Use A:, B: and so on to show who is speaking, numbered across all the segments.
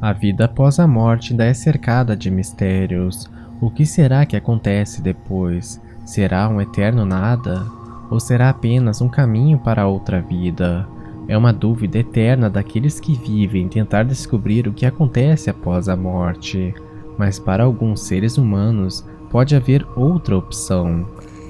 A: A vida após a morte ainda é cercada de mistérios. O que será que acontece depois? Será um eterno nada? Ou será apenas um caminho para outra vida? É uma dúvida eterna daqueles que vivem tentar descobrir o que acontece após a morte. Mas para alguns seres humanos pode haver outra opção.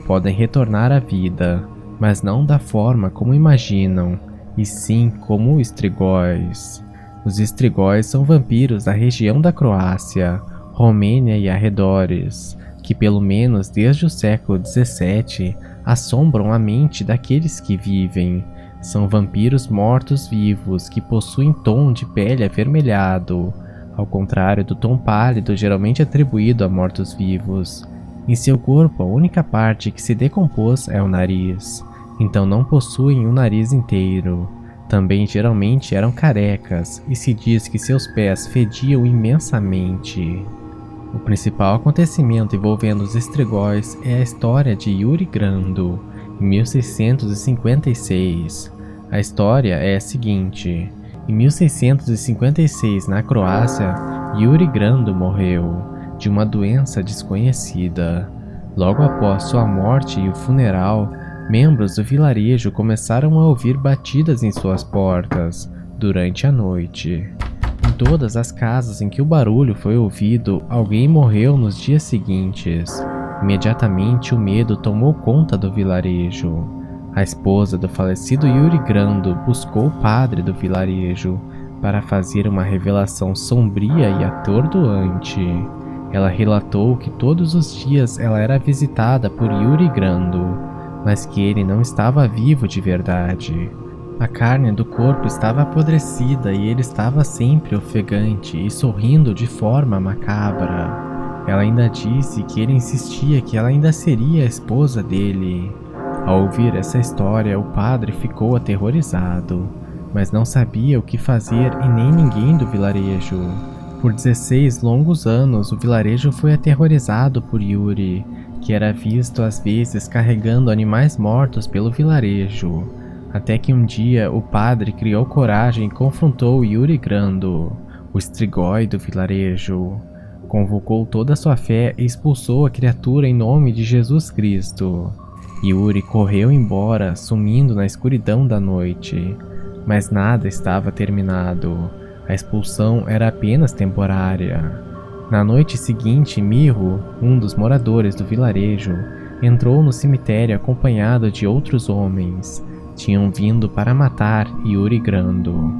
A: Podem retornar à vida, mas não da forma como imaginam, e sim como estrigóis. Os estrigóis são vampiros da região da Croácia, Romênia e arredores, que pelo menos desde o século XVII assombram a mente daqueles que vivem. São vampiros mortos-vivos que possuem tom de pele avermelhado, ao contrário do tom pálido geralmente atribuído a mortos-vivos. Em seu corpo, a única parte que se decompôs é o nariz, então não possuem um nariz inteiro. Também geralmente eram carecas, e se diz que seus pés fediam imensamente. O principal acontecimento envolvendo os estrigóis é a história de Yuri Grando, em 1656. A história é a seguinte: em 1656, na Croácia, Yuri Grando morreu de uma doença desconhecida. Logo após sua morte e o funeral, membros do vilarejo começaram a ouvir batidas em suas portas durante a noite. Em todas as casas em que o barulho foi ouvido, alguém morreu nos dias seguintes. Imediatamente o medo tomou conta do vilarejo. A esposa do falecido Yuri Grando buscou o padre do vilarejo para fazer uma revelação sombria e atordoante. Ela relatou que todos os dias ela era visitada por Yuri Grando, mas que ele não estava vivo de verdade. A carne do corpo estava apodrecida e ele estava sempre ofegante e sorrindo de forma macabra. Ela ainda disse que ele insistia que ela ainda seria a esposa dele. Ao ouvir essa história, o padre ficou aterrorizado, mas não sabia o que fazer e nem ninguém do vilarejo. Por 16 longos anos, o vilarejo foi aterrorizado por Yuri, que era visto às vezes carregando animais mortos pelo vilarejo, até que um dia o padre criou coragem e confrontou Yuri Grando, o estrigói do vilarejo. Convocou toda a sua fé e expulsou a criatura em nome de Jesus Cristo. Yuri correu embora, sumindo na escuridão da noite, mas nada estava terminado. A expulsão era apenas temporária. Na noite seguinte, Mirro, um dos moradores do vilarejo, entrou no cemitério acompanhado de outros homens. Tinham vindo para matar Yuri Grando.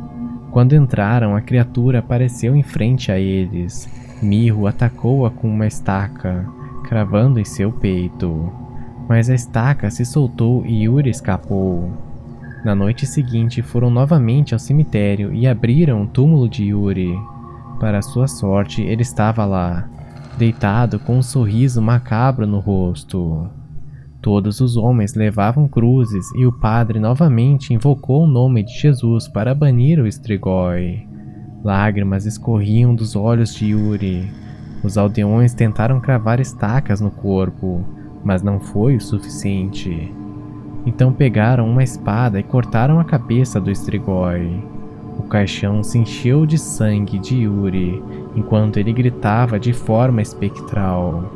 A: Quando entraram, a criatura apareceu em frente a eles. Mirro atacou-a com uma estaca, cravando em seu peito. Mas a estaca se soltou e Yuri escapou. Na noite seguinte, foram novamente ao cemitério e abriram o túmulo de Yuri. Para sua sorte, ele estava lá, deitado com um sorriso macabro no rosto. Todos os homens levavam cruzes e o padre novamente invocou o nome de Jesus para banir o estrigói. Lágrimas escorriam dos olhos de Yuri. Os aldeões tentaram cravar estacas no corpo, mas não foi o suficiente. Então pegaram uma espada e cortaram a cabeça do estrigói. O caixão se encheu de sangue de Yuri, enquanto ele gritava de forma espectral,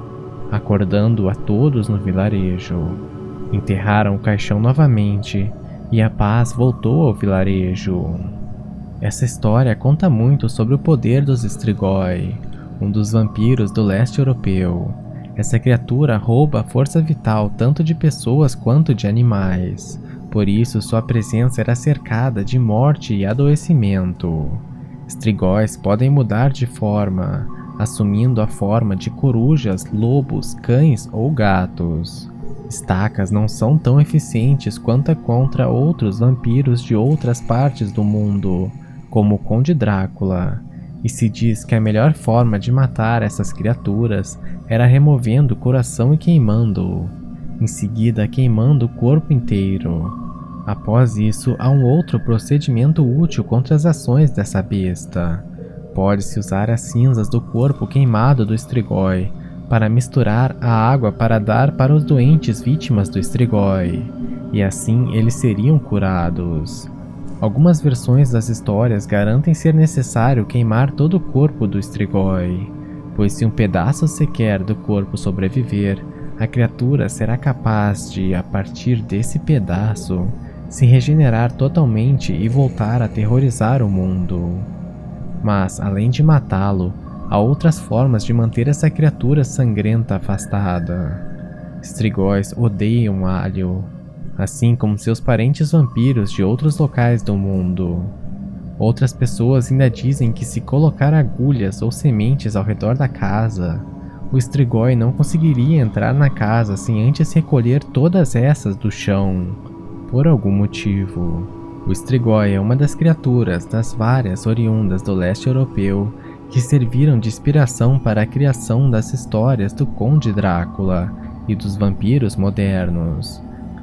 A: acordando a todos no vilarejo. Enterraram o caixão novamente, e a paz voltou ao vilarejo. Essa história conta muito sobre o poder dos estrigói, um dos vampiros do leste europeu. Essa criatura rouba a força vital tanto de pessoas quanto de animais. Por isso, sua presença era cercada de morte e adoecimento. Estrigóis podem mudar de forma, assumindo a forma de corujas, lobos, cães ou gatos. Estacas não são tão eficientes quanto contra outros vampiros de outras partes do mundo, como o Conde Drácula. E se diz que a melhor forma de matar essas criaturas era removendo o coração e queimando-o, em seguida queimando o corpo inteiro. Após isso, há um outro procedimento útil contra as ações dessa besta. Pode-se usar as cinzas do corpo queimado do estrigói para misturar a água para dar para os doentes vítimas do estrigói, e assim eles seriam curados. Algumas versões das histórias garantem ser necessário queimar todo o corpo do Strigoi, pois se um pedaço sequer do corpo sobreviver, a criatura será capaz de, a partir desse pedaço, se regenerar totalmente e voltar a aterrorizar o mundo. Mas, além de matá-lo, há outras formas de manter essa criatura sangrenta afastada. Strigóis odeiam alho, assim como seus parentes vampiros de outros locais do mundo. Outras pessoas ainda dizem que se colocar agulhas ou sementes ao redor da casa, o Strigoi não conseguiria entrar na casa sem antes recolher todas essas do chão, por algum motivo. O Strigoi é uma das criaturas das várias oriundas do leste europeu que serviram de inspiração para a criação das histórias do Conde Drácula e dos vampiros modernos.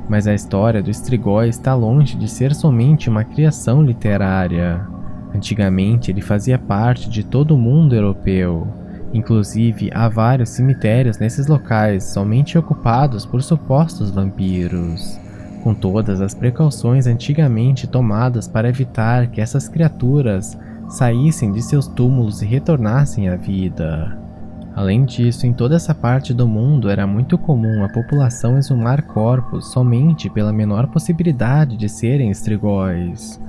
A: Mas a história do Strigoi está longe de ser somente uma criação literária. Antigamente ele fazia parte de todo o mundo europeu. Inclusive, há vários cemitérios nesses locais somente ocupados por supostos vampiros, com todas as precauções antigamente tomadas para evitar que essas criaturas saíssem de seus túmulos e retornassem à vida. Além disso, em toda essa parte do mundo era muito comum a população exumar corpos somente pela menor possibilidade de serem Strigóis.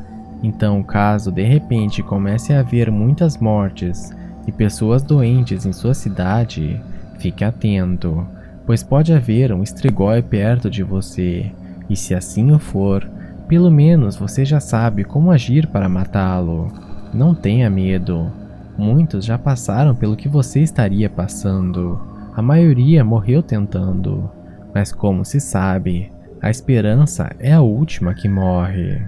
A: Então, caso de repente comece a haver muitas mortes e pessoas doentes em sua cidade, fique atento, pois pode haver um Strigoi perto de você, e se assim o for, pelo menos você já sabe como agir para matá-lo. Não tenha medo. Muitos já passaram pelo que você estaria passando. A maioria morreu tentando. Mas como se sabe, a esperança é a última que morre.